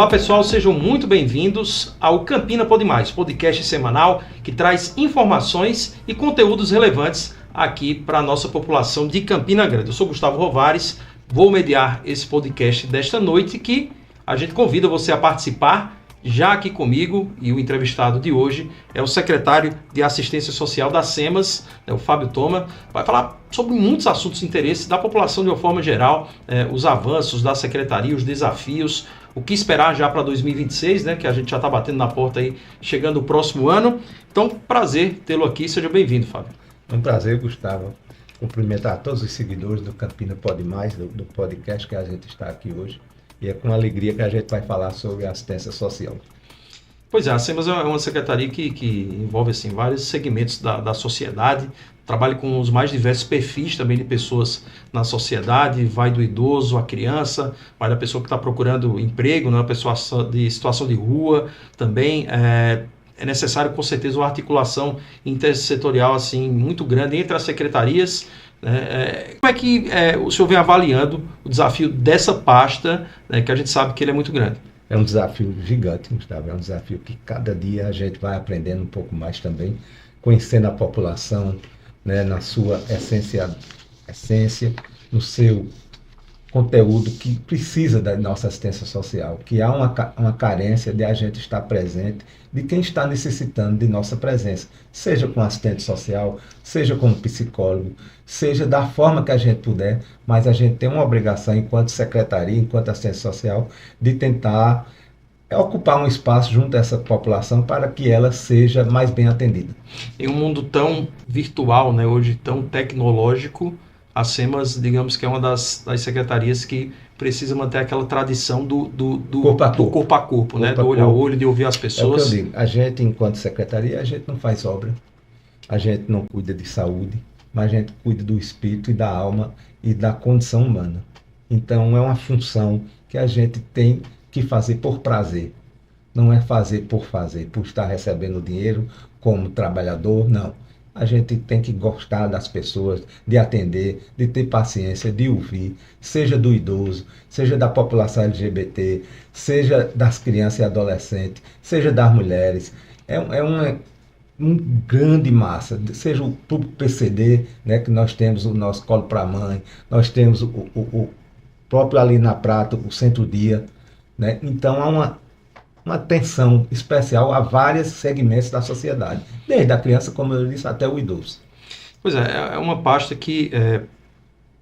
Olá pessoal, sejam muito bem-vindos ao Campina Pode Mais, podcast semanal que traz informações e conteúdos relevantes aqui para a nossa população de Campina Grande. Eu sou Gustavo Rovares, vou mediar esse podcast desta noite que a gente convida você a participar. Já aqui comigo, e o entrevistado de hoje é o secretário de Assistência Social da SEMAS, o Fábio Thoma. Vai falar sobre muitos assuntos de interesse da população de uma forma geral, os avanços da secretaria, os desafios, o que esperar já para 2026, que a gente já está batendo na porta aí, chegando o próximo ano. Então, prazer tê-lo aqui, seja bem-vindo, Fábio. É um prazer, Gustavo, cumprimentar todos os seguidores do Campina Pode Mais, do podcast que a gente está aqui hoje. E é com alegria que a gente vai falar sobre assistência social. Pois é, a SEMAS é uma secretaria que envolve assim, vários segmentos da sociedade, trabalha com os mais diversos perfis também de pessoas na sociedade, vai do idoso à criança, vai da pessoa que está procurando emprego, a pessoa de situação de rua também. É necessário, com certeza, uma articulação intersetorial assim, muito grande entre as secretarias. Como é que o senhor vem avaliando o desafio dessa pasta, que a gente sabe que ele é muito grande? É um desafio gigante, Gustavo, é um desafio que cada dia a gente vai aprendendo um pouco mais também, conhecendo a população, na sua essência, no seu conteúdo que precisa da nossa assistência social, que há uma carência de a gente estar presente, de quem está necessitando de nossa presença, seja com assistente social, seja como psicólogo, seja da forma que a gente puder, mas a gente tem uma obrigação enquanto secretaria, enquanto assistência social, de tentar ocupar um espaço junto a essa população para que ela seja mais bem atendida. Em um mundo tão virtual, hoje tão tecnológico, a SEMAS, digamos que é uma das secretarias que precisa manter aquela tradição do corpo a corpo, do olho a olho, de ouvir as pessoas. É o que eu digo, a gente, enquanto secretaria, a gente não faz obra, a gente não cuida de saúde, mas a gente cuida do espírito e da alma e da condição humana. Então, é uma função que a gente tem que fazer por prazer. Não é fazer, por estar recebendo dinheiro como trabalhador, não. A gente tem que gostar das pessoas, de atender, de ter paciência, de ouvir, seja do idoso, seja da população LGBT, seja das crianças e adolescentes, seja das mulheres. É uma grande massa, seja o público PCD, que nós temos o nosso Colo para a Mãe, nós temos o próprio ali na Prata, o Centro-Dia. Então há uma atenção especial a vários segmentos da sociedade, desde a criança, como eu disse, até o idoso. Pois é uma pasta que,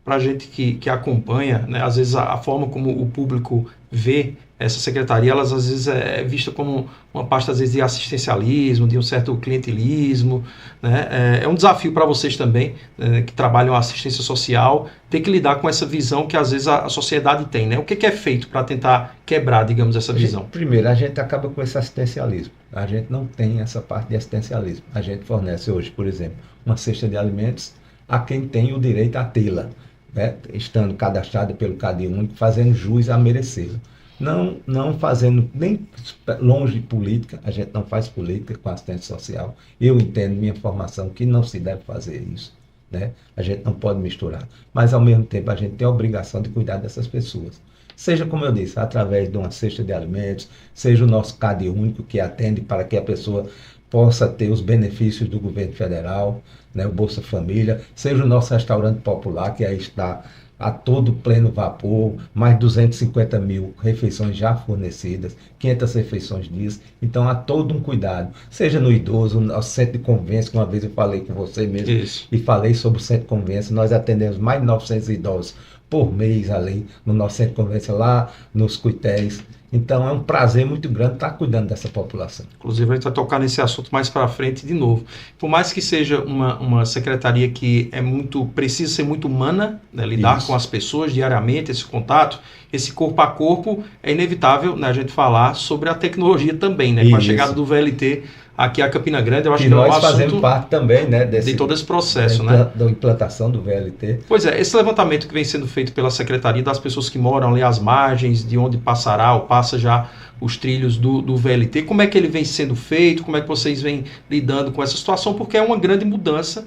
para a gente que acompanha, às vezes a forma como o público vê essa secretaria, elas às vezes é vista como uma pasta às vezes de assistencialismo, de um certo clientelismo, É um desafio para vocês também, que trabalham a assistência social, ter que lidar com essa visão que às vezes a sociedade tem, O que é feito para tentar quebrar, digamos, essa visão? Primeiro, a gente acaba com esse assistencialismo. A gente não tem essa parte de assistencialismo. A gente fornece hoje, por exemplo, uma cesta de alimentos a quem tem o direito a tê-la, estando cadastrado pelo Cadê Único, fazendo jus a merecê-la. Não fazendo nem longe de política, a gente não faz política com assistente social. Eu entendo minha formação que não se deve fazer isso, A gente não pode misturar, mas ao mesmo tempo a gente tem a obrigação de cuidar dessas pessoas. Seja, como eu disse, através de uma cesta de alimentos, seja o nosso Cadê Único que atende para que a pessoa possa ter os benefícios do governo federal, o Bolsa Família, seja o nosso restaurante popular, que aí está a todo pleno vapor, mais 250 mil refeições já fornecidas, 500 refeições dias. Então há todo um cuidado, seja no idoso, no centro de convivência, que uma vez eu falei com você mesmo, Isso. E falei sobre o centro de convivência. Nós atendemos mais de 900 idosos por mês ali no nosso centro de convivência, lá nos Cuitéis. Então é um prazer muito grande estar cuidando dessa população. Inclusive a gente vai tocar nesse assunto mais para frente de novo. Por mais que seja uma secretaria que precisa ser muito humana, lidar Isso. com as pessoas diariamente, esse contato, esse corpo a corpo, é inevitável a gente falar sobre a tecnologia também, com a chegada do VLT aqui a Campina Grande, eu acho que é um nós assunto fazemos parte também, de todo esse processo, da implantação do VLT. Pois é, esse levantamento que vem sendo feito pela secretaria das pessoas que moram ali às margens, de onde passará ou passa já os trilhos do VLT, como é que ele vem sendo feito, como é que vocês vêm lidando com essa situação, porque é uma grande mudança,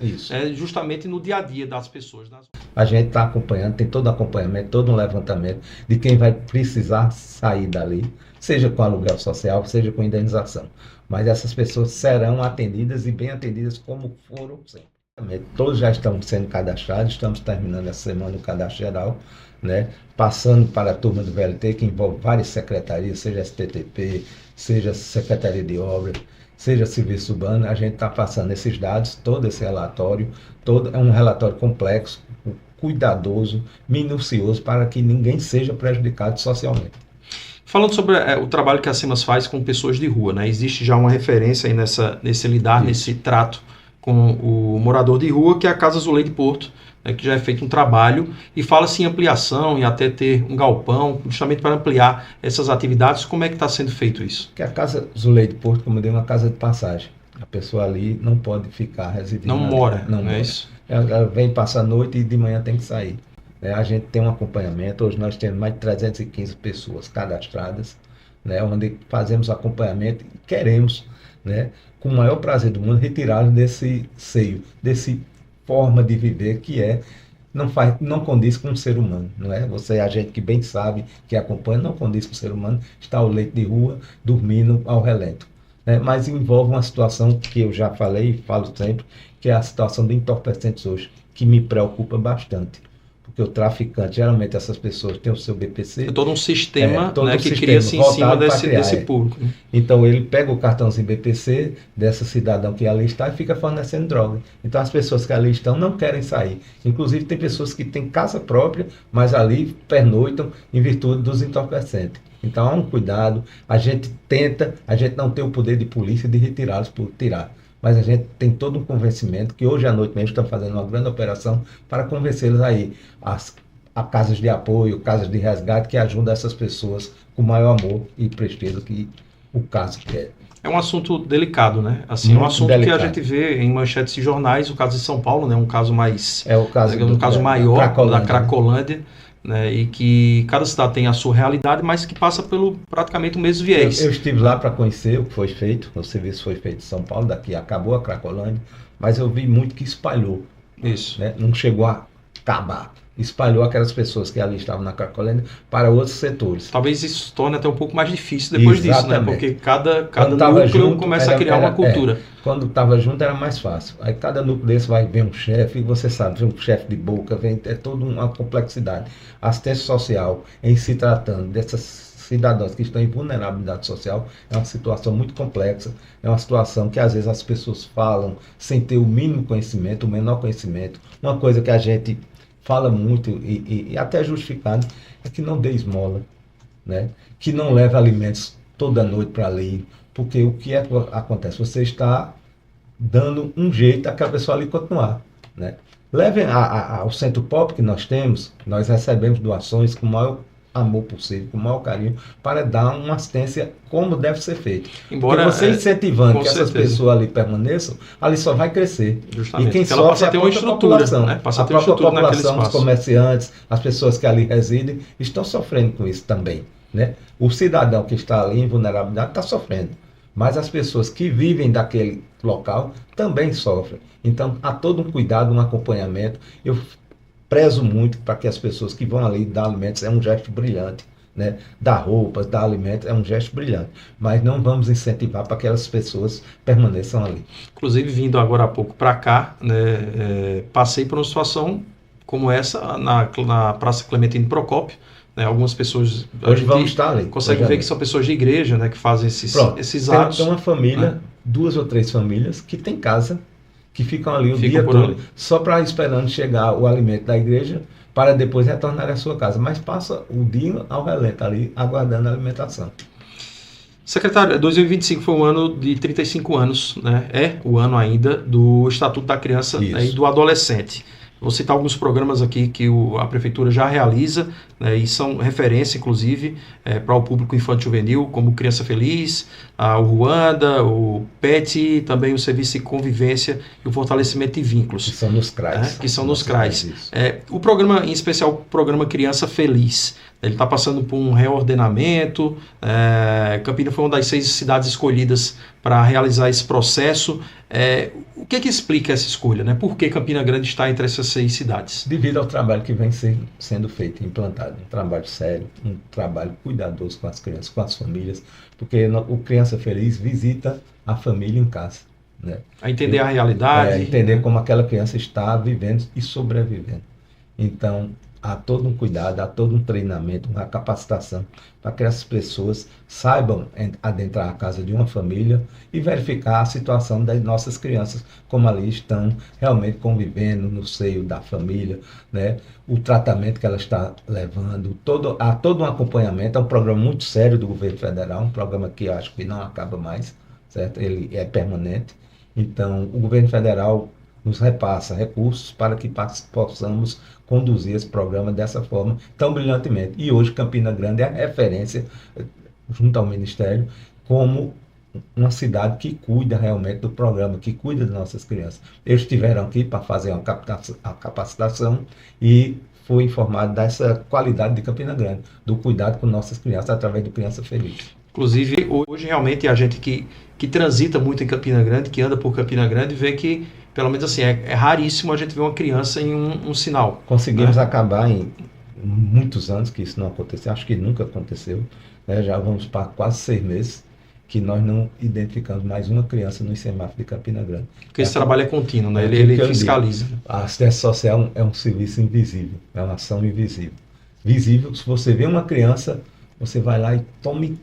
justamente no dia a dia das pessoas. A gente está acompanhando, tem todo o acompanhamento, todo um levantamento de quem vai precisar sair dali, seja com aluguel social, seja com indenização. Mas essas pessoas serão atendidas e bem atendidas como foram sempre. Todos já estão sendo cadastrados, estamos terminando essa semana o cadastro geral, né? Passando para a turma do VLT, que envolve várias secretarias, seja STTP, seja Secretaria de Obras, seja Serviço Urbano. A gente está passando esses dados, todo esse relatório, é um relatório complexo, cuidadoso, minucioso, para que ninguém seja prejudicado socialmente. Falando sobre o trabalho que a CEMAS faz com pessoas de rua, né? Existe já uma referência aí nesse lidar, isso, nesse trato com o morador de rua, que é a Casa Zulei de Porto, né, que já é feito um trabalho e fala-se em ampliação e até ter um galpão, justamente para ampliar essas atividades. Como é que está sendo feito isso? Que a Casa Zulei de Porto, como eu dei, uma casa de passagem. A pessoa ali não pode ficar residindo. Não mora, não é mora. Isso? Ela vem, passa a noite e de manhã tem que sair. A gente tem um acompanhamento, hoje nós temos mais de 315 pessoas cadastradas, né, onde fazemos acompanhamento e queremos, né, com o maior prazer do mundo, retirá-los desse seio, desse forma de viver que não condiz com o ser humano, não é? Você, a gente que bem sabe, que acompanha, não condiz com o ser humano, está ao leito de rua, dormindo ao relento. Né? Mas envolve uma situação que eu já falei e falo sempre, que é a situação de entorpecentes hoje, que me preocupa bastante. Porque o traficante, geralmente essas pessoas têm o seu BPC. É todo um sistema, todo né, um que sistema cria-se em cima desse público. Né? Então ele pega o cartãozinho BPC dessa cidadão que ali está e fica fornecendo droga. Então as pessoas que ali estão não querem sair. Inclusive tem pessoas que têm casa própria, mas ali pernoitam em virtude dos entorpecentes. Então há um cuidado, a gente não tem o poder de polícia de retirá-los por tirar. Mas a gente tem todo um convencimento que hoje à noite mesmo estamos fazendo uma grande operação para convencê-los aí a casas de apoio, casas de resgate que ajudam essas pessoas com maior amor e prestígio que o caso quer. É um assunto delicado, né? Assim, muito um assunto delicado. Que a gente vê em manchetes de jornais, o caso de São Paulo, né? Um caso mais... É o caso maior da Cracolândia. Né, e que cada cidade tem a sua realidade, mas que passa pelo praticamente o mesmo viés. Eu estive lá para conhecer o que foi feito, o serviço foi feito em São Paulo, daqui acabou a Cracolândia, mas eu vi muito que espalhou. Isso. Né, não chegou a acabar. Espalhou aquelas pessoas que ali estavam na Cracolândia para outros setores. Talvez isso se torne até um pouco mais difícil depois disso, né? Porque cada núcleo junto, começa a criar uma cultura. Quando estava junto era mais fácil. Aí cada núcleo desse vai ver um chefe, e você sabe, vem um chefe de boca, é toda uma complexidade. A assistência social, em se tratando dessas cidadãos que estão em vulnerabilidade social, é uma situação muito complexa, é uma situação que às vezes as pessoas falam sem ter o mínimo conhecimento, o menor conhecimento. Uma coisa que a gente fala muito e até justificado, é que não dê esmola, né? Que não leve alimentos toda noite para ali, porque o que acontece? Você está dando um jeito àquela pessoa ali continuar, né? Levem ao centro pop que nós temos, nós recebemos doações com o maior amor possível, com o maior carinho, para dar uma assistência como deve ser feito. Embora você incentivando que essas pessoas ali permaneçam, ali só vai crescer. Justamente. E quem sofre passa a ter uma estrutura, né? Passa a ter própria população, os comerciantes, as pessoas que ali residem, estão sofrendo com isso também, né? O cidadão que está ali em vulnerabilidade está sofrendo, mas as pessoas que vivem daquele local também sofrem. Então há todo um cuidado, um acompanhamento. Eu prezo muito para que as pessoas que vão ali dar alimentos, é um gesto brilhante, né? Dar roupas, dar alimentos, é um gesto brilhante, mas não vamos incentivar para que aquelas pessoas permaneçam ali. Inclusive, vindo agora há pouco para cá, né, passei por uma situação como essa na Praça Clementino Procópio, né? Algumas pessoas hoje vamos estar ali, conseguem ver que são pessoas de igreja, né, que fazem esses atos. Tem uma família, né? 2 ou 3 famílias que tem casa, que ficam ali o dia todo, só para esperando chegar o alimento da igreja, para depois retornar à sua casa. Mas passa o dia ao relento ali, aguardando a alimentação. Secretário, 2025 foi um ano de 35 anos, né? É o ano ainda do Estatuto da Criança, né, e do Adolescente. Vou citar alguns programas aqui que a Prefeitura já realiza, né, e são referência, inclusive, para o público infantil juvenil, como Criança Feliz, o Ruanda, o PET, também o Serviço de Convivência e o Fortalecimento de Vínculos. Que são nos CRAs. Que são nos CRAs. O programa, em especial, o programa Criança Feliz. ele está passando por um reordenamento. Campina foi uma das 6 cidades escolhidas para realizar esse processo. O que explica essa escolha, né? Por que Campina Grande está entre essas 6 cidades? Devido ao trabalho que vem sendo feito, implantado, um trabalho sério, um trabalho cuidadoso com as crianças, com as famílias, porque o Criança Feliz visita a família em casa, né? A entender a realidade. Entender como aquela criança está vivendo e sobrevivendo. Então, há todo um cuidado, há todo um treinamento, uma capacitação para que essas pessoas saibam adentrar a casa de uma família e verificar a situação das nossas crianças, como ali estão realmente convivendo no seio da família, né? O tratamento que ela está levando, há todo um acompanhamento. É um programa muito sério do governo federal, um programa que eu acho que não acaba mais, certo? Ele é permanente. Então, o governo federal nos repassa recursos para que possamos conduzir esse programa dessa forma tão brilhantemente. E hoje Campina Grande é a referência, junto ao Ministério, como uma cidade que cuida realmente do programa, que cuida das nossas crianças. Eles estiveram aqui para fazer uma capacitação e foi informado dessa qualidade de Campina Grande, do cuidado com nossas crianças através do Criança Feliz. Inclusive, hoje realmente a gente que transita muito em Campina Grande, que anda por Campina Grande, vê que, pelo menos assim, é raríssimo a gente ver uma criança em um sinal. Conseguimos acabar em muitos anos que isso não aconteceu, acho que nunca aconteceu, né? Já vamos para quase 6 meses que nós não identificamos mais uma criança no semáforo de Campina Grande. Porque esse trabalho é contínuo, né? Ele fiscaliza. A assistência social é um serviço invisível, é uma ação invisível. Visível, se você vê uma criança, você vai lá e tome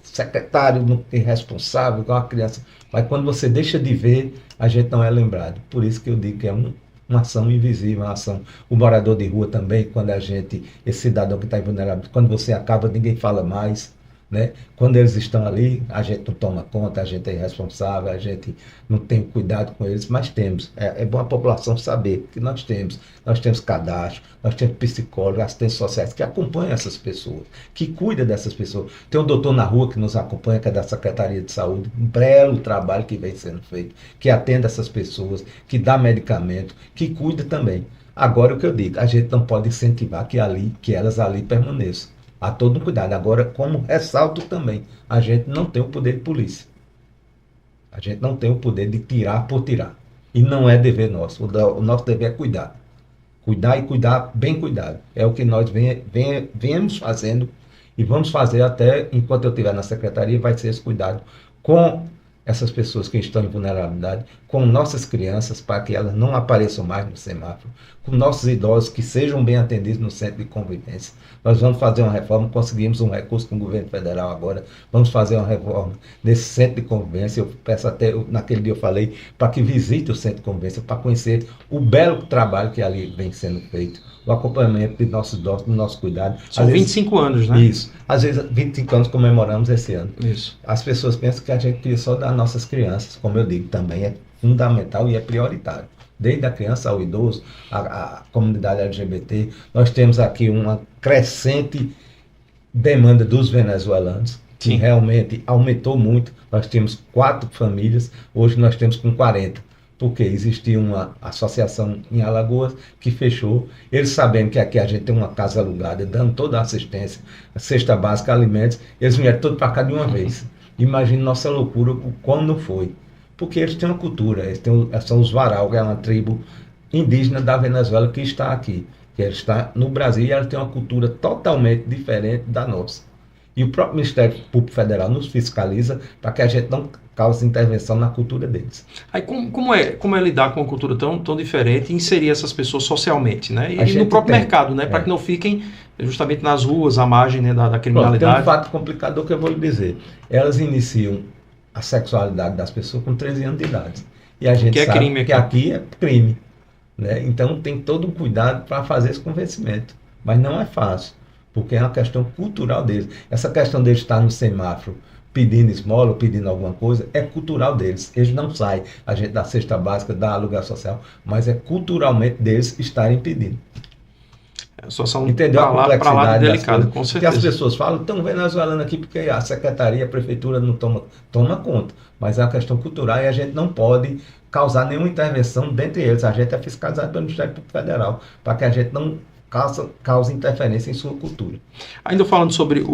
secretário irresponsável com a criança. Mas quando você deixa de ver, a gente não é lembrado. Por isso que eu digo que é uma ação invisível, uma ação. O morador de rua também, quando esse cidadão que está vulnerável, quando você acaba, ninguém fala mais, né? Quando eles estão ali, a gente não toma conta, a gente é irresponsável, a gente não tem cuidado com eles, mas temos. É bom a população saber que nós temos cadastro, nós temos psicólogos, assistentes sociais que acompanham essas pessoas, que cuidam dessas pessoas. Tem um doutor na rua que nos acompanha, que é da Secretaria de Saúde, um belo trabalho que vem sendo feito, que atende essas pessoas, que dá medicamento, que cuida também. Agora, o que eu digo, a gente não pode incentivar que elas ali permaneçam. Há todo um cuidado. Agora, como ressalto também, a gente não tem o poder de polícia. A gente não tem o poder de tirar por tirar. E não é dever nosso. O nosso dever é cuidar. Cuidar e cuidar bem cuidado. É o que nós viemos fazendo e vamos fazer até enquanto eu estiver na secretaria, vai ser esse cuidado com essas pessoas que estão em vulnerabilidade, com nossas crianças, para que elas não apareçam mais no semáforo, com nossos idosos que sejam bem atendidos no centro de convivência. Nós vamos fazer uma reforma, conseguimos um recurso com o governo federal agora, vamos fazer uma reforma nesse centro de convivência. Eu peço até, naquele dia eu falei, para que visite o centro de convivência, para conhecer o belo trabalho que ali vem sendo feito, o acompanhamento de nossos idosos, do nosso cuidado. São 25 anos, né? Isso. Às vezes, 25 anos comemoramos esse ano. Isso. As pessoas pensam que a gente queria só dar nossas crianças, como eu digo, também é fundamental e é prioritário. Desde a criança ao idoso, a comunidade LGBT, nós temos aqui uma crescente demanda dos venezuelanos, que realmente aumentou muito. Nós tínhamos 4 famílias, hoje nós temos com 40, porque existia uma associação em Alagoas que fechou. Eles sabendo que aqui a gente tem uma casa alugada, dando toda a assistência, a cesta básica, alimentos, eles vieram todos para cá de uma vez. Imagine nossa loucura, como não foi. Porque eles têm uma cultura, são os Varal, que é uma tribo indígena da Venezuela que está aqui, que está no Brasil, e ela tem uma cultura totalmente diferente da nossa. E o próprio Ministério Público Federal nos fiscaliza para que a gente não cause intervenção na cultura deles. Aí como é lidar com uma cultura tão diferente e inserir essas pessoas socialmente, né? E no próprio mercado, né? Para que não fiquem justamente nas ruas, à margem, né, da criminalidade. Tem um fato complicador que eu vou lhe dizer. Elas iniciam a sexualidade das pessoas com 13 anos de idade. E a gente sabe crime que aqui é crime, né? Então tem todo um cuidado para fazer esse convencimento. Mas não é fácil, porque é uma questão cultural deles. Essa questão deles estar no semáforo pedindo esmola ou pedindo alguma coisa, é cultural deles. Eles não saem, a gente dá cesta básica, dá aluguel social, mas é culturalmente deles estarem pedindo. Entendeu a complexidade delicada, com certeza. Porque as pessoas falam, estão venezuelano aqui porque a secretaria, a prefeitura não toma conta. Mas é uma questão cultural e a gente não pode causar nenhuma intervenção dentre eles. A gente é fiscalizado pelo Ministério Público Federal, para que a gente não causa interferência em sua cultura. Ainda falando sobre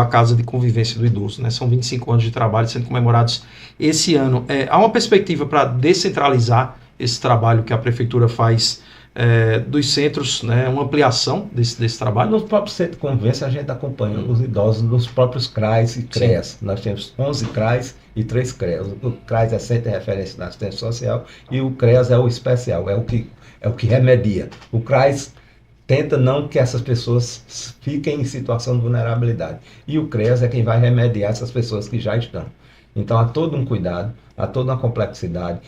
a Casa de Convivência do Idoso, né? São 25 anos de trabalho sendo comemorados esse ano. Há uma perspectiva para descentralizar esse trabalho que a Prefeitura faz dos centros, né? Uma ampliação desse trabalho? No próprio Centro de Convivência, a gente acompanha os idosos nos próprios CRAs e CREAS. Sim. Nós temos 11 CRAs e 3 CREAs. O CRAS é Centro de Referência na Assistência Social e o CREAS é o especial, é o que remedia. O CRAS tenta não que essas pessoas fiquem em situação de vulnerabilidade. E o CREAS é quem vai remediar essas pessoas que já estão. Então há todo um cuidado, há toda uma complexidade.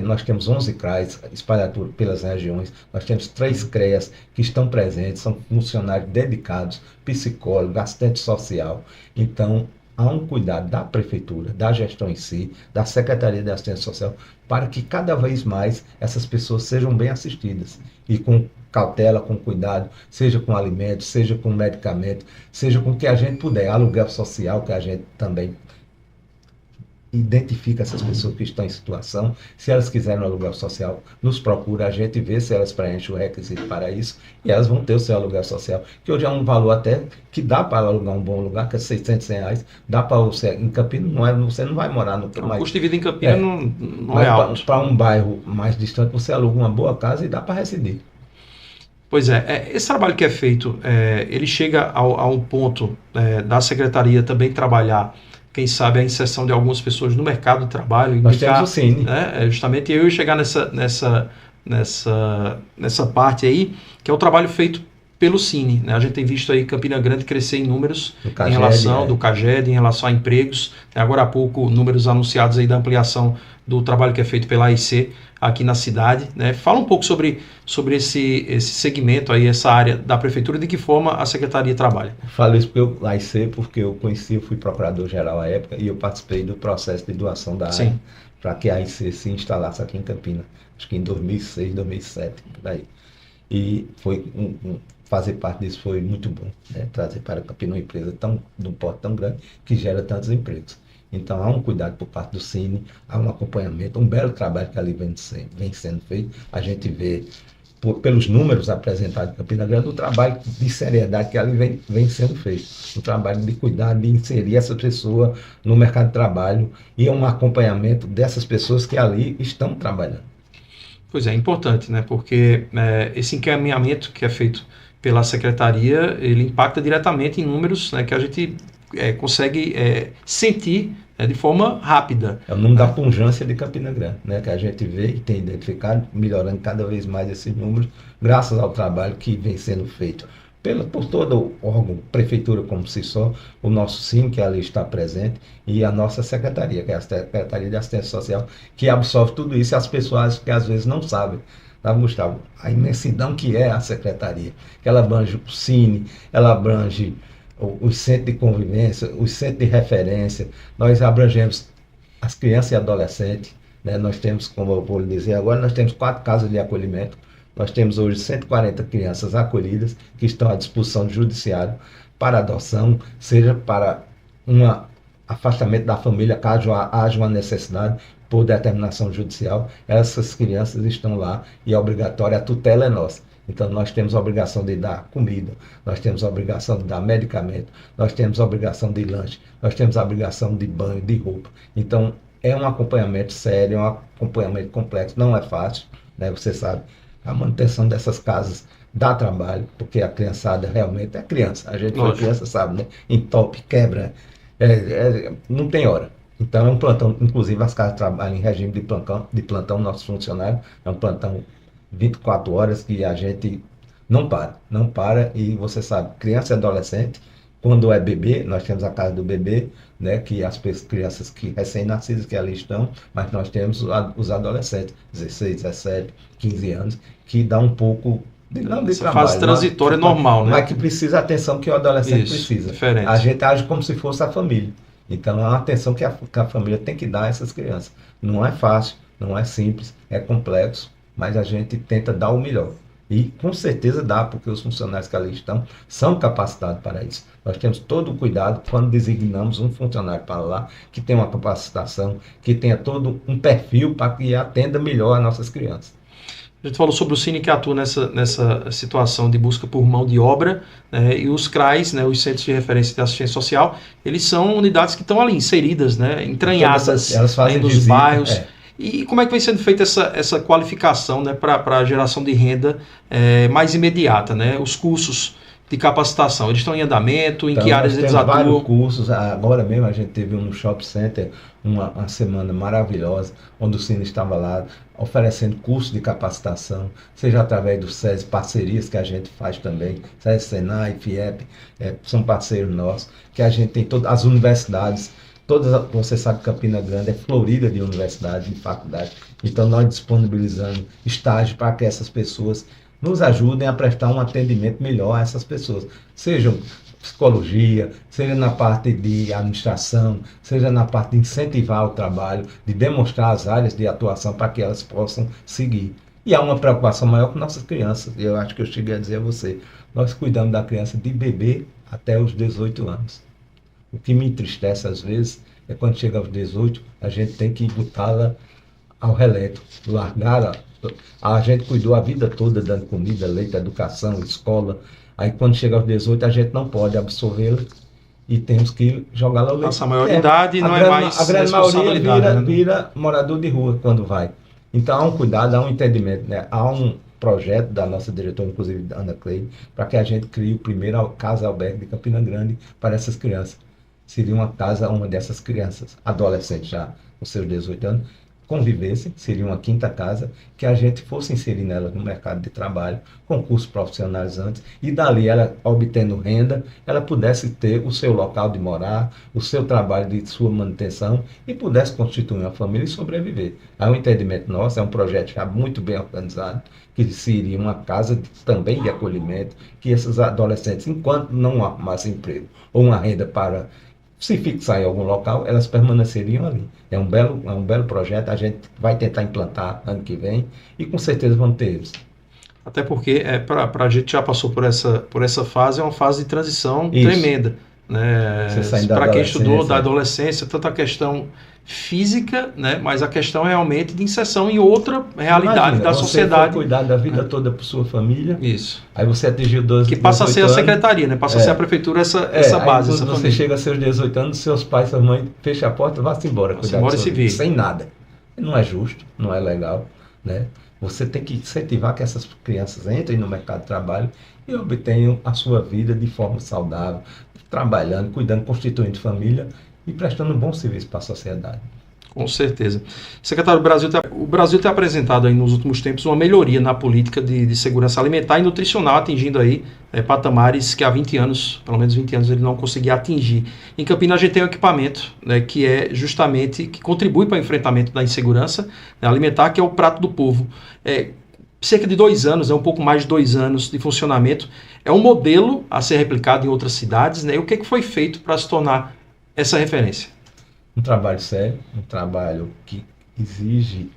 Nós temos 11 CRAs espalhados pelas regiões, nós temos 3 CREAs que estão presentes, são funcionários dedicados, psicólogo, assistente social. Então há um cuidado da Prefeitura, da gestão em si, da Secretaria de Assistência Social, para que cada vez mais essas pessoas sejam bem assistidas e com cautela, com cuidado, seja com alimentos, seja com medicamento, seja com o que a gente puder, aluguel social, que a gente também identifica essas pessoas que estão em situação. Se elas quiserem um aluguel social, nos procura, a gente vê se elas preenchem o requisito para isso e elas vão ter o seu aluguel social, que hoje é um valor até que dá para alugar um bom lugar, que é R$600, dá para você, em Campinas, você não vai morar no... O custo de vida em Campinas não é alto. Para um bairro mais distante, você aluga uma boa casa e dá para residir. Pois esse trabalho que é feito, ele chega a um ponto da Secretaria também trabalhar, quem sabe, a inserção de algumas pessoas no mercado de trabalho. Nós temos o Cine. Né, justamente eu ia chegar nessa parte aí, que é o trabalho feito pelo Cine. Né? A gente tem visto aí Campina Grande crescer em números em relação do CAGED, em relação a empregos. Agora há pouco, números anunciados aí da ampliação do trabalho que é feito pela AIC aqui na cidade. Né? Fala um pouco sobre esse segmento aí, essa área da Prefeitura, de que forma a Secretaria trabalha. Falo isso porque eu fui procurador-geral à época e eu participei do processo de doação da área para que a AIC se instalasse aqui em Campinas, acho que em 2006, 2007, por aí. E fazer parte disso foi muito bom, né? Trazer para Campinas uma empresa de um porte tão grande que gera tantos empregos. Então há um cuidado por parte do Cine, há um acompanhamento, um belo trabalho que ali vem sendo feito. A gente vê, pelos números apresentados em Campina Grande, o trabalho de seriedade que ali vem sendo feito. O trabalho de cuidar, de inserir essa pessoa no mercado de trabalho e um acompanhamento dessas pessoas que ali estão trabalhando. Pois é importante, né? Porque esse encaminhamento que é feito pela Secretaria, ele impacta diretamente em números, né, que a gente consegue sentir de forma rápida. É o número da pujança de Campina Grande, né, que a gente vê e tem identificado, melhorando cada vez mais esses números, graças ao trabalho que vem sendo feito por todo o órgão, prefeitura como si só, o nosso Cine, que ali está presente, e a nossa secretaria, que é a Secretaria de Assistência Social, que absorve tudo isso e as pessoas que às vezes não sabem, tá, Gustavo? A imensidão que é a secretaria, que ela abrange o Cine, ela abrange os centros de convivência, os centros de referência, nós abrangemos as crianças e adolescentes, né? Nós temos, como eu vou lhe dizer agora, nós temos 4 casas de acolhimento. Nós temos hoje 140 crianças acolhidas que estão à disposição do judiciário para adoção, seja para um afastamento da família, caso haja uma necessidade por determinação judicial. Essas crianças estão lá e é obrigatória, a tutela é nossa. Então nós temos a obrigação de dar comida, nós temos a obrigação de dar medicamento, nós temos a obrigação de lanche, nós temos a obrigação de banho, de roupa. Então é um acompanhamento sério, é um acompanhamento complexo, não é fácil, né? Você sabe. A manutenção dessas casas dá trabalho, porque a criançada realmente é criança. A gente foi criança, sabe, né? Entope, quebra, não tem hora. Então é um plantão, inclusive as casas trabalham em regime de plantão, nossos funcionários, é um plantão 24 horas que a gente não para, e você sabe, criança e adolescente, quando é bebê, nós temos a casa do bebê, né, que as crianças que recém-nascidas que ali estão, mas nós temos os adolescentes, 16, 17, 15 anos, que dá um pouco de trabalho. Fase transitória normal, né? Mas que precisa a atenção que o adolescente precisa. Diferente. A gente age como se fosse a família. Então é uma atenção que a família tem que dar a essas crianças. Não é fácil, não é simples, é complexo, mas a gente tenta dar o melhor. E com certeza dá, porque os funcionários que ali estão são capacitados para isso. Nós temos todo o cuidado quando designamos um funcionário para lá, que tenha uma capacitação, que tenha todo um perfil para que atenda melhor as nossas crianças. A gente falou sobre o Cine que atua nessa situação de busca por mão de obra, né, e os CRAs, né, os Centros de Referência de Assistência Social, eles são unidades que estão ali inseridas, né, entranhadas nos bairros. E como é que vem sendo feita essa qualificação, né, para a geração de renda mais imediata, né? Os cursos de capacitação, eles estão em andamento, em que áreas eles atuam? Vários cursos, agora mesmo a gente teve um no Shopping Center, uma semana maravilhosa, onde o Cine estava lá oferecendo cursos de capacitação, seja através do SESI, parcerias que a gente faz também, SESI, Senai, FIEP, são parceiros nossos, que a gente tem todas as universidades, você sabe que Campina Grande é florida de universidades, de faculdades, então nós disponibilizamos estágio para que essas pessoas nos ajudem a prestar um atendimento melhor a essas pessoas, seja psicologia, seja na parte de administração, seja na parte de incentivar o trabalho, de demonstrar as áreas de atuação para que elas possam seguir. E há uma preocupação maior com nossas crianças, eu acho que eu cheguei a dizer a você, nós cuidamos da criança de bebê até os 18 anos. O que me entristece às vezes é quando chega aos 18, a gente tem que botá-la ao relento, largar. A gente cuidou a vida toda dando comida, leite, educação, escola. Aí quando chega aos 18 a gente não pode absorvê-la e temos que jogá-la ao leite. Passa a maioridade e não é mais a grande responsabilidade. maioria vira morador de rua quando vai. Então há um cuidado, há um entendimento, né? Há um projeto da nossa diretora, inclusive Ana Cleide, para que a gente crie o primeiro casa-albergue de Campina Grande para essas crianças. Seria uma casa onde essas crianças, adolescentes já com seus 18 anos, convivessem, seria uma quinta casa, que a gente fosse inserir nela no mercado de trabalho, com cursos profissionalizantes, e dali ela, obtendo renda, ela pudesse ter o seu local de morar, o seu trabalho de sua manutenção, e pudesse constituir uma família e sobreviver. É um entendimento nosso, é um projeto já muito bem organizado, que seria uma casa também de acolhimento, que esses adolescentes, enquanto não arrumassem emprego ou uma renda para se fixar em algum local, elas permaneceriam ali. É um belo projeto, a gente vai tentar implantar ano que vem e com certeza vamos ter eles. Até porque para a gente já passou por essa fase, é uma fase de transição tremenda. Né? Para quem estudou da adolescência, tanto a questão física, né? Mas a questão realmente de inserção em outra realidade da sociedade. Você cuidar da vida toda por sua família. Isso. Aí você atingiu 12 que passa a ser a secretaria, né? Passa a ser a prefeitura essa base. Aí você chega a seus 18 anos, seus pais, sua mãe, fecha a porta, vá-se embora. Vá-se embora e se vira. Sem nada. Não é justo, não é legal, né? Você tem que incentivar que essas crianças entrem no mercado de trabalho e obtenham a sua vida de forma saudável, trabalhando, cuidando, constituindo família e prestando um bom serviço para a sociedade. Com certeza. Secretário, o Brasil tem apresentado aí nos últimos tempos uma melhoria na política de segurança alimentar e nutricional, atingindo aí patamares que há 20 anos, pelo menos 20 anos, ele não conseguia atingir. Em Campinas a gente tem um equipamento, né, que é justamente, que contribui para o enfrentamento da insegurança, né, alimentar, que é o Prato do Povo. Cerca de 2 anos, um pouco mais de 2 anos de funcionamento. É um modelo a ser replicado em outras cidades, né? E o que foi feito para se tornar essa referência? Um trabalho sério, um trabalho que exige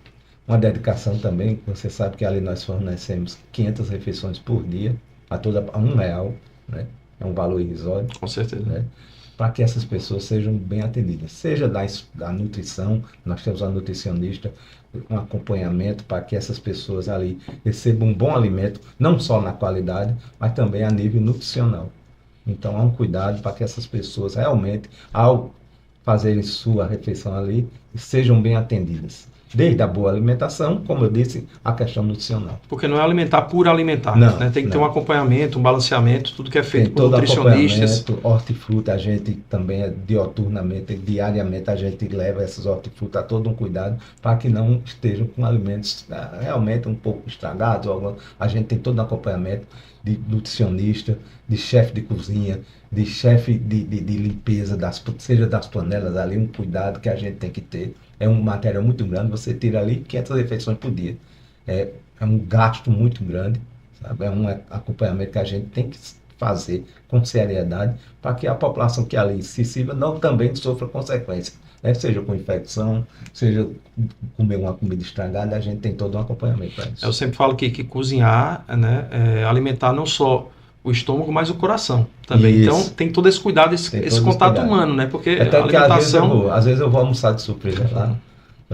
uma dedicação também. Você sabe que ali nós fornecemos 500 refeições por dia, a R$1, né? É um valor irrisório. Com certeza. Né? Para que essas pessoas sejam bem atendidas. Seja da nutrição, nós temos uma nutricionista, um acompanhamento para que essas pessoas ali recebam um bom alimento, não só na qualidade, mas também a nível nutricional. Então há um cuidado para que essas pessoas realmente, ao fazerem sua refeição ali, sejam bem atendidas. Desde a boa alimentação, como eu disse, a questão nutricional. Porque não é alimentar por alimentar, não, né? Tem que não. ter um acompanhamento, um balanceamento, tudo que é feito por nutricionistas. Hortifruta, a gente também dioturnamente, diariamente, a gente leva essas hortifrutas a todo um cuidado para que não estejam com alimentos realmente um pouco estragados. A gente tem todo um acompanhamento de nutricionista, de chefe de cozinha, de chefe de limpeza, seja das panelas ali, um cuidado que a gente tem que ter. É um material muito grande, você tira ali 500 refeições por dia. É um gasto muito grande, sabe? É um acompanhamento que a gente tem que fazer com seriedade para que a população que ali se sirva não também sofra consequências. Né? Seja com infecção, seja comer uma comida estragada, a gente tem todo um acompanhamento para isso. Eu sempre falo que cozinhar, né, alimentar não só o estômago, mas o coração também. Isso. Então tem todo esse cuidado, esse contato humano, né? Porque até a alimentação... Às vezes eu vou almoçar de surpresa lá,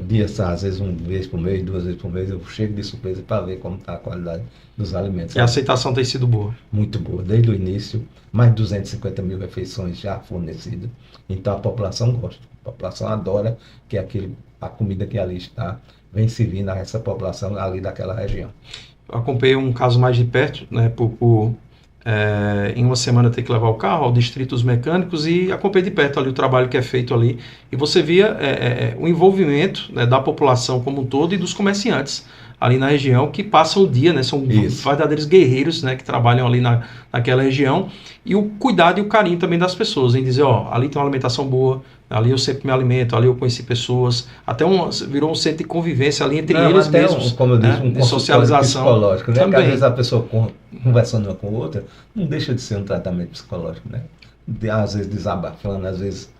dia, às vezes uma vez por mês, 2 vezes por mês, eu chego de surpresa para ver como está a qualidade dos alimentos. E a aceitação tem sido boa. Muito boa, desde o início, mais de 250 mil refeições já fornecidas. Então a população gosta, a população adora que a comida que ali está vem servindo a essa população ali daquela região. Eu acompanhei um caso mais de perto, né, em uma semana ter que levar o carro ao distrito dos mecânicos e acompanhei de perto ali o trabalho que é feito ali e você via o envolvimento, né, da população como um todo e dos comerciantes ali na região que passam o dia, né, são verdadeiros guerreiros, né, que trabalham ali naquela região, e o cuidado e o carinho também das pessoas, em dizer, ó, ali tem uma alimentação boa, ali eu sempre me alimento, ali eu conheci pessoas, virou um centro de convivência ali entre eles mesmos, como eu disse, né, de socialização psicológico, né? também. Que às vezes a pessoa conversando uma com a outra, não deixa de ser um tratamento psicológico, né? Às vezes desabafando, às vezes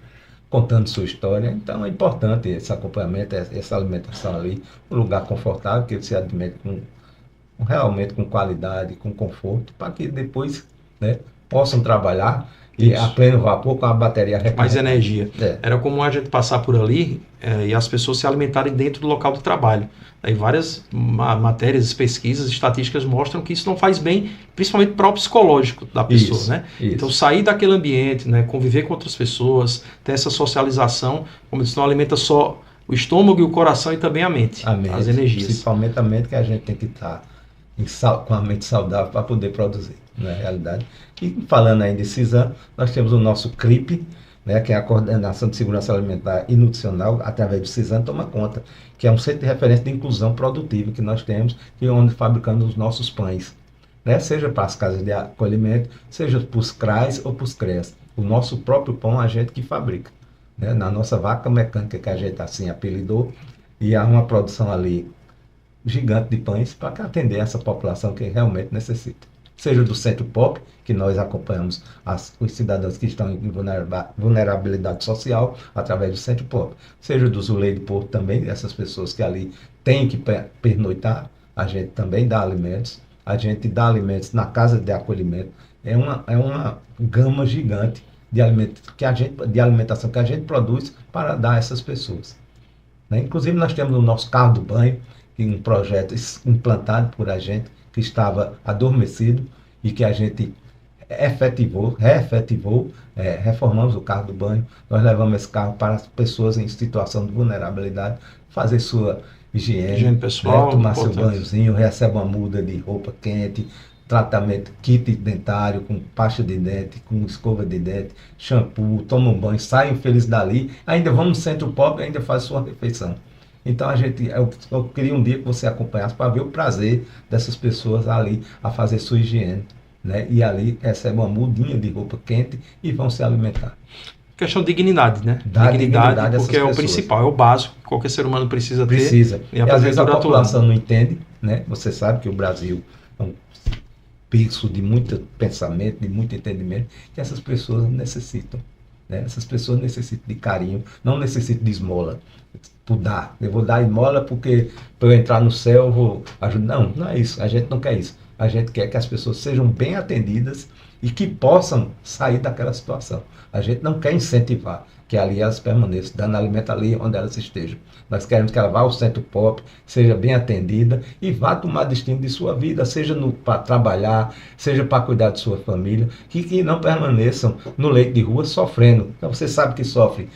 contando sua história. Então é importante esse acompanhamento, essa alimentação ali, um lugar confortável, que ele se alimente realmente com qualidade, com conforto, para que depois, né, possam trabalhar e a pleno vapor com a bateria recarregada. Mais energia. Era comum a gente passar por ali e as pessoas se alimentarem dentro do local de trabalho. Aí várias matérias, pesquisas, estatísticas mostram que isso não faz bem, principalmente para o psicológico da pessoa, né? Então sair daquele ambiente, né, conviver com outras pessoas, ter essa socialização, como eu disse, não alimenta só o estômago e o coração e também a mente, as energias. Principalmente a mente, que a gente tem que estar com a mente saudável para poder produzir, na realidade. E falando aí de CISAM, nós temos o nosso CRIP, né, que é a Coordenação de Segurança Alimentar e Nutricional, através do CISAM, toma conta, que é um centro de referência de inclusão produtiva que nós temos, que é onde fabricamos os nossos pães, né, seja para as casas de acolhimento, seja para os CRAs ou para os CREAS. O nosso próprio pão a gente que fabrica, né, na nossa vaca mecânica, que a gente assim apelidou, e há uma produção ali gigante de pães para atender essa população que realmente necessita. Seja do Centro Pop, que nós acompanhamos os cidadãos que estão em vulnerabilidade social através do Centro Pop. Seja do Zulei de Porto também, essas pessoas que ali têm que pernoitar, a gente também dá alimentos. A gente dá alimentos na casa de acolhimento. É uma gama gigante de alimentação que a gente produz para dar a essas pessoas, né? Inclusive nós temos o nosso carro do banho, um projeto implantado por a gente, que estava adormecido e que a gente reefetivou, reformamos o carro do banho. Nós levamos esse carro para as pessoas em situação de vulnerabilidade fazer sua higiene pessoal, tomar seu banhozinho, recebe uma muda de roupa quente, tratamento, kit dentário, com pasta de dente, com escova de dente, shampoo, toma um banho, sai feliz dali, ainda vamos no Centro Pop e ainda faz sua refeição. Então eu queria um dia que você acompanhasse para ver o prazer dessas pessoas ali a fazer sua higiene, né? E ali recebem uma mudinha de roupa quente e vão se alimentar. Questão de dignidade, né? Dignidade porque é o principal, é o básico que qualquer ser humano precisa ter. E às vezes a população não entende, né? Você sabe que o Brasil é um berço de muito pensamento, de muito entendimento, que essas pessoas necessitam, né? Essas pessoas necessitam de carinho, não necessitam de esmola. Eu vou dar esmola porque para eu entrar no céu eu vou ajudar. Não é isso. A gente não quer isso. A gente quer que as pessoas sejam bem atendidas e que possam sair daquela situação. A gente não quer incentivar que ali elas permaneçam, dando alimento ali onde elas estejam. Nós queremos que ela vá ao Centro Pop, seja bem atendida e vá tomar destino de sua vida, seja para trabalhar, seja para cuidar de sua família, que não permaneçam no leito de rua sofrendo. Então você sabe que sofre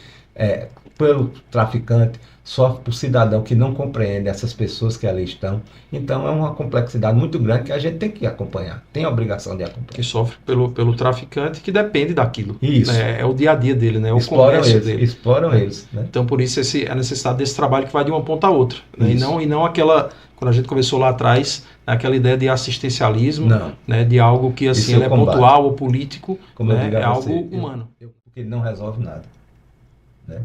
pelo traficante, sofre por cidadão que não compreende essas pessoas que ali estão. Então é uma complexidade muito grande que a gente tem que acompanhar, tem a obrigação de acompanhar. Que sofre pelo traficante que depende daquilo. Isso. É o dia a dia dele, né? O comércio dele. Exploram eles. Né? Então por isso a necessidade desse trabalho que vai de uma ponta a outra. Né? E não aquela, quando a gente começou lá atrás, aquela ideia de assistencialismo, né? De algo que assim, ele é pontual ou político, né? É algo humano. Porque ele não resolve nada.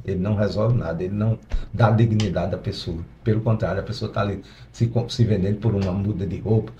Ele não resolve nada, ele não dá dignidade à pessoa. Pelo contrário, a pessoa está ali se vendendo por uma muda de roupa,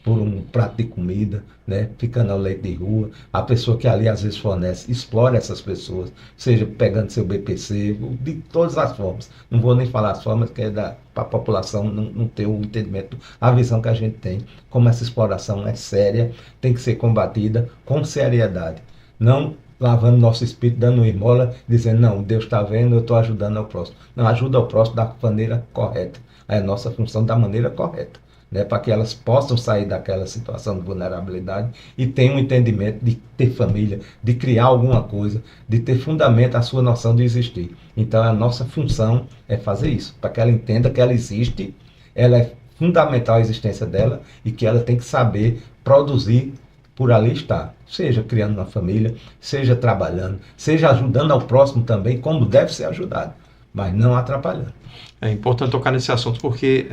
por um prato de comida, né? Ficando ao leito de rua. A pessoa que ali às vezes fornece, explora essas pessoas, seja pegando seu BPC, de todas as formas. Não vou nem falar as formas, que é para a população não ter o entendimento, a visão que a gente tem, como essa exploração é séria, tem que ser combatida com seriedade. Não lavando nosso espírito, dando esmola, dizendo, não, Deus está vendo, eu estou ajudando ao próximo. Não, ajuda ao próximo da maneira correta. É a nossa função da maneira correta, né, para que elas possam sair daquela situação de vulnerabilidade e tenham um entendimento de ter família, de criar alguma coisa, de ter fundamento a sua noção de existir. Então a nossa função é fazer isso, para que ela entenda que ela existe, ela é fundamental a existência dela e que ela tem que saber produzir por ali estar, seja criando uma família, seja trabalhando, seja ajudando ao próximo também, como deve ser ajudado, mas não atrapalhando. É importante tocar nesse assunto porque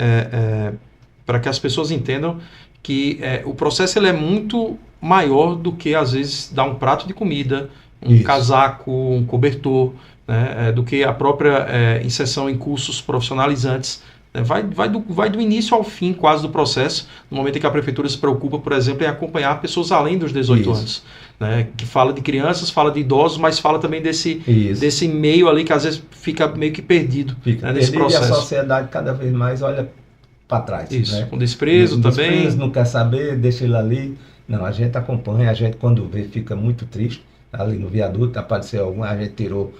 para que as pessoas entendam que o processo ele é muito maior do que, às vezes, dar um prato de comida, um casaco, um cobertor, né, do que a própria inserção em cursos profissionalizantes. Vai do início ao fim quase do processo, no momento em que a prefeitura se preocupa, por exemplo, em acompanhar pessoas além dos 18 anos. Né, que fala de crianças, fala de idosos, mas fala também desse meio ali que às vezes fica meio que perdido, né, nesse processo. E a sociedade cada vez mais olha para trás. Isso, né? com desprezo também. Desprezo, não quer saber, deixa ele ali. Não, a gente acompanha, a gente quando vê fica muito triste. Ali no viaduto apareceu algum, a gente tirou,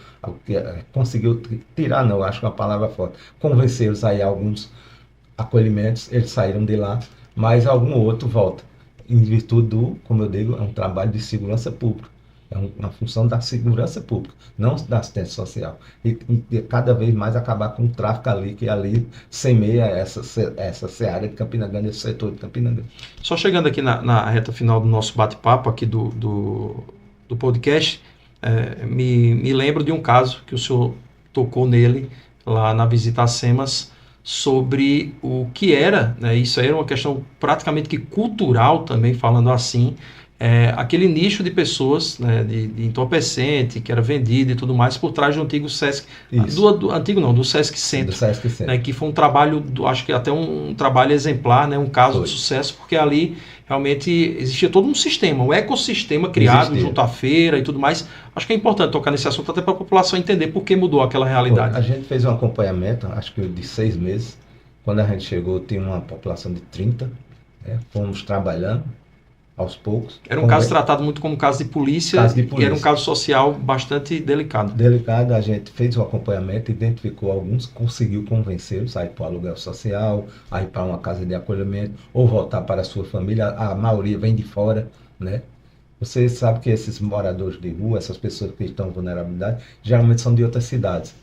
conseguiu tirar, não, acho que é uma palavra forte, convenceu-os aí alguns acolhimentos, eles saíram de lá, mas algum outro volta, em virtude do, como eu digo, é um trabalho de segurança pública, é uma função da segurança pública, não da assistência social, e cada vez mais acabar com o tráfico ali, que ali semeia essa seara de Campina Grande, esse setor de Campina Grande. Só chegando aqui na reta final do nosso bate-papo aqui do podcast, me lembro de um caso que o senhor tocou nele lá na visita a SEMAS sobre o que era, né, isso aí era uma questão praticamente que cultural também, falando assim, aquele nicho de pessoas, né, de entorpecente que era vendido e tudo mais por trás do antigo Sesc, do Sesc Centro, né, que foi um trabalho, acho que até um trabalho exemplar, né, um caso de sucesso, porque ali realmente existia todo um sistema, um ecossistema criado junto à feira e tudo mais. Acho que é importante tocar nesse assunto até para a população entender por que mudou aquela realidade. A gente fez um acompanhamento, acho que de 6 meses. Quando a gente chegou, tinha uma população de 30. Fomos trabalhando aos poucos. Era um caso tratado muito como caso de polícia, e era um caso social bastante delicado. Delicado, a gente fez o acompanhamento, identificou alguns, conseguiu convencê-los a ir para o aluguel social, a ir para uma casa de acolhimento, ou voltar para a sua família. A maioria vem de fora, né? Você sabe que esses moradores de rua, essas pessoas que estão em vulnerabilidade, geralmente são de outras cidades.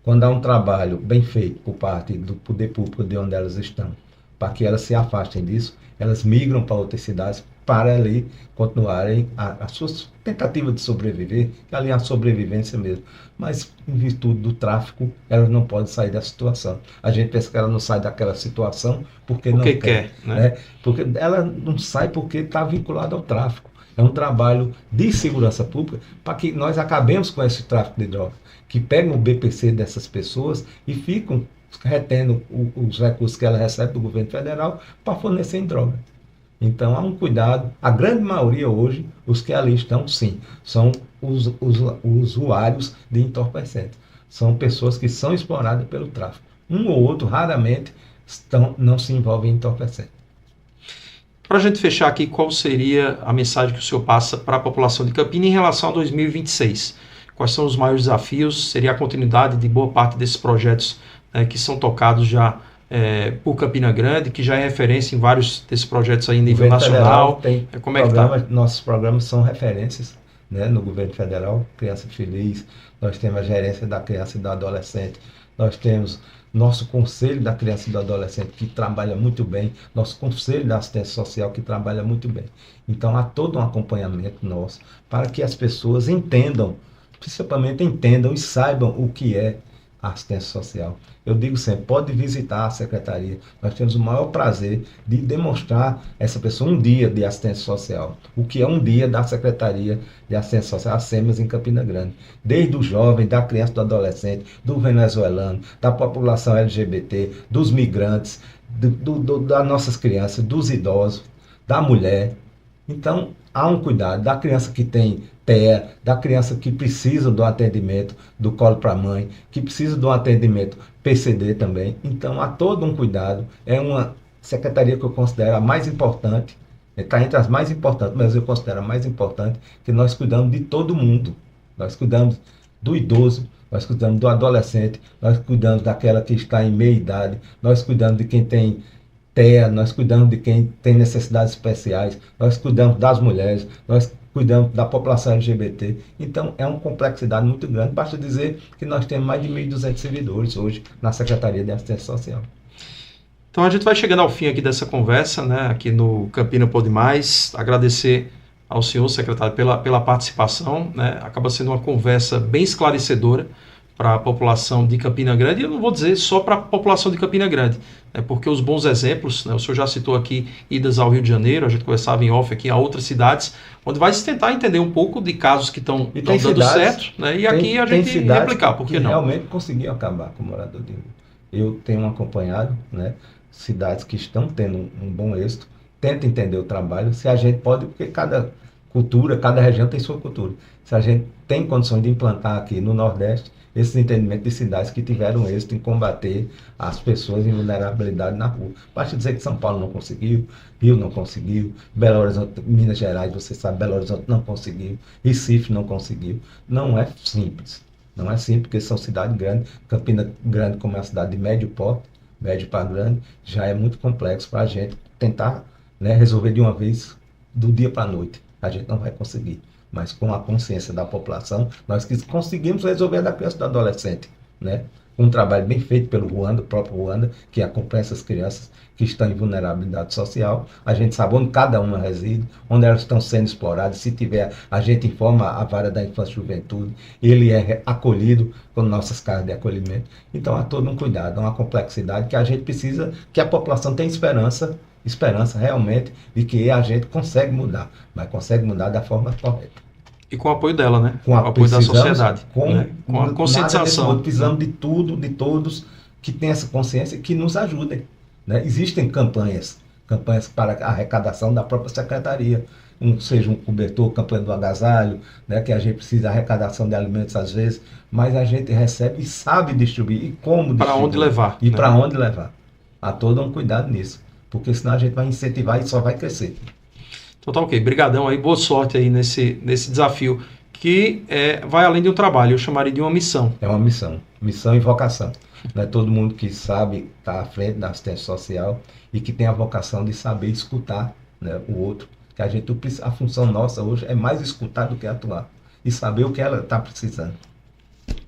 Quando há um trabalho bem feito por parte do poder público de onde elas estão, para que elas se afastem disso, elas migram para outras cidades para ali continuarem a sua tentativa de sobreviver, que ali é a sobrevivência mesmo. Mas, em virtude do tráfico, elas não podem sair da situação. A gente pensa que ela não sai daquela situação porque não quer. Né? Porque ela não sai porque está vinculada ao tráfico. É um trabalho de segurança pública para que nós acabemos com esse tráfico de drogas, que pegam o BPC dessas pessoas e ficam retendo os recursos que ela recebe do governo federal para fornecer em droga. Então há um cuidado. A grande maioria hoje, os que ali estão, sim, são os usuários de entorpecentes. São pessoas que são exploradas pelo tráfico. Um ou outro, raramente, não se envolvem em entorpecente. Para a gente fechar aqui, qual seria a mensagem que o senhor passa para a população de Campina em relação a 2026? Quais são os maiores desafios? Seria a continuidade de boa parte desses projetos que são tocados já por Campina Grande, que já é referência em vários desses projetos aí em nível nacional. Como é que tá? Nossos programas são referências, né, no governo federal. Criança Feliz, nós temos a gerência da criança e do adolescente, nós temos nosso Conselho da Criança e do Adolescente, que trabalha muito bem, nosso Conselho da Assistência Social, que trabalha muito bem. Então há todo um acompanhamento nosso para que as pessoas entendam, principalmente entendam e saibam o que é a assistência social. Eu digo sempre, pode visitar a secretaria, nós temos o maior prazer de demonstrar essa pessoa um dia de assistência social, o que é um dia da Secretaria de Assistência Social, a SEMAS em Campina Grande, desde o jovem, da criança, do adolescente, do venezuelano, da população LGBT, dos migrantes, das nossas crianças, dos idosos, da mulher. Então, há um cuidado da criança que tem TEA, da criança que precisa do atendimento do colo para a mãe, que precisa do atendimento PCD também. Então, há todo um cuidado. É uma secretaria que eu considero a mais importante Está entre as mais importantes, mas eu considero a mais importante, que nós cuidamos de todo mundo. Nós cuidamos do idoso, nós cuidamos do adolescente, nós cuidamos daquela que está em meia idade, nós cuidamos de quem tem TEA, nós cuidamos de quem tem necessidades especiais, nós cuidamos das mulheres, nós cuidamos da população LGBT. Então, é uma complexidade muito grande. Basta dizer que nós temos mais de 1.200 servidores hoje na Secretaria de Assistência Social. Então, a gente vai chegando ao fim aqui dessa conversa, né, aqui no Campina Pode Mais. Agradecer ao senhor, secretário, pela participação, né? Acaba sendo uma conversa bem esclarecedora para a população de Campina Grande, e eu não vou dizer só para a população de Campina Grande, né, porque os bons exemplos, né, o senhor já citou aqui idas ao Rio de Janeiro, a gente conversava em off aqui a outras cidades, onde vai se tentar entender um pouco de casos que estão dando cidades, certo, né, e aqui a gente replicar, por que não? Realmente conseguiu acabar com o morador de rua. Eu tenho acompanhado, né, cidades que estão tendo um bom êxito, tenta entender o trabalho, se a gente pode, porque cada cultura, cada região tem sua cultura. Se a gente tem condições de implantar aqui no Nordeste, esse entendimento de cidades que tiveram êxito em combater as pessoas em vulnerabilidade na rua. Basta dizer que São Paulo não conseguiu, Rio não conseguiu, Belo Horizonte, Minas Gerais, você sabe, Belo Horizonte não conseguiu, Recife não conseguiu. Não é simples. Não é simples, porque são cidades grandes. Campina Grande, como é uma cidade de médio porte, médio para grande, já é muito complexo para a gente tentar, né, resolver de uma vez, do dia para a noite. A gente não vai conseguir. Mas com a consciência da população, nós conseguimos resolver a da criança e do adolescente, né? Um trabalho bem feito pelo Ruanda, o próprio Ruanda, que acompanha essas crianças que estão em vulnerabilidade social. A gente sabe onde cada uma reside, onde elas estão sendo exploradas. Se tiver, a gente informa a Vara da Infância e Juventude, ele é acolhido com nossas casas de acolhimento. Então há todo um cuidado, uma complexidade que a gente precisa, que a população tenha esperança realmente de que a gente consegue mudar, mas consegue mudar da forma correta. E com o apoio dela, né? Com o apoio da sociedade. Com a conscientização. Precisamos de tudo, de todos que tenham essa consciência e que nos ajudem, né? Existem campanhas para a arrecadação da própria secretaria, seja um cobertor, campanha do agasalho, né? Que a gente precisa de arrecadação de alimentos às vezes, mas a gente recebe e sabe distribuir e como distribuir. Para onde levar. E para onde levar. Há todo um cuidado nisso, porque senão a gente vai incentivar e só vai crescer. Então tá ok, brigadão aí, boa sorte aí nesse desafio, que vai além de um trabalho, eu chamaria de uma missão. É uma missão e vocação. Não é todo mundo que sabe estar à frente da assistência social e que tem a vocação de saber escutar, né, o outro. Que a função nossa hoje é mais escutar do que atuar e saber o que ela está precisando.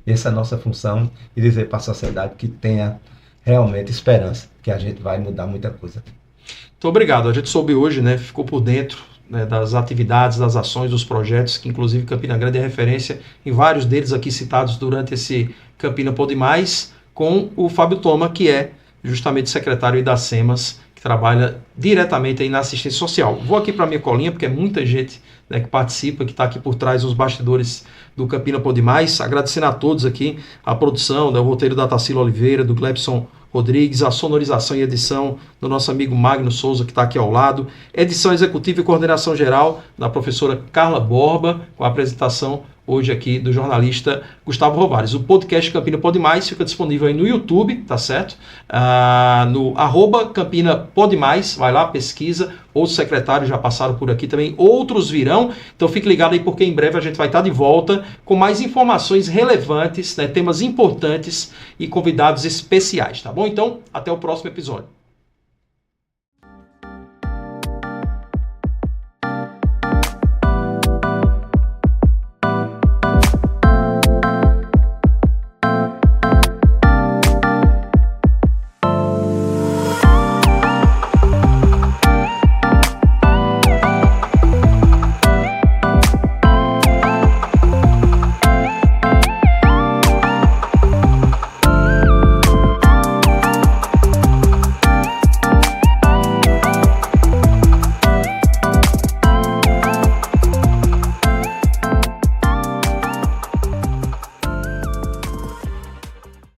Essa é a nossa função, e dizer para a sociedade que tenha realmente esperança, que a gente vai mudar muita coisa. Muito obrigado. A gente soube hoje, né, ficou por dentro, né, das atividades, das ações, dos projetos, que inclusive Campina Grande é referência em vários deles aqui citados durante esse Campina Pode Mais, com o Fábio Thoma, que é justamente secretário da SEMAS, que trabalha diretamente aí na assistência social. Vou aqui para a minha colinha, porque é muita gente, né, que participa, que está aqui por trás dos bastidores do Campina Pode Mais, agradecendo a todos aqui, a produção, né, o roteiro da Tarsila Oliveira, do Glebson Rodrigues, a sonorização e edição do nosso amigo Magno Souza, que está aqui ao lado, edição executiva e coordenação geral da professora Carla Borba, com a apresentação hoje aqui do jornalista Gustavo Rovares. O podcast Campina Pode Mais fica disponível aí no YouTube, tá certo? No @Campina Pode Mais, vai lá, pesquisa, outros secretários já passaram por aqui também, outros virão, então fique ligado aí porque em breve a gente vai estar de volta com mais informações relevantes, né, temas importantes e convidados especiais, tá bom? Então, até o próximo episódio.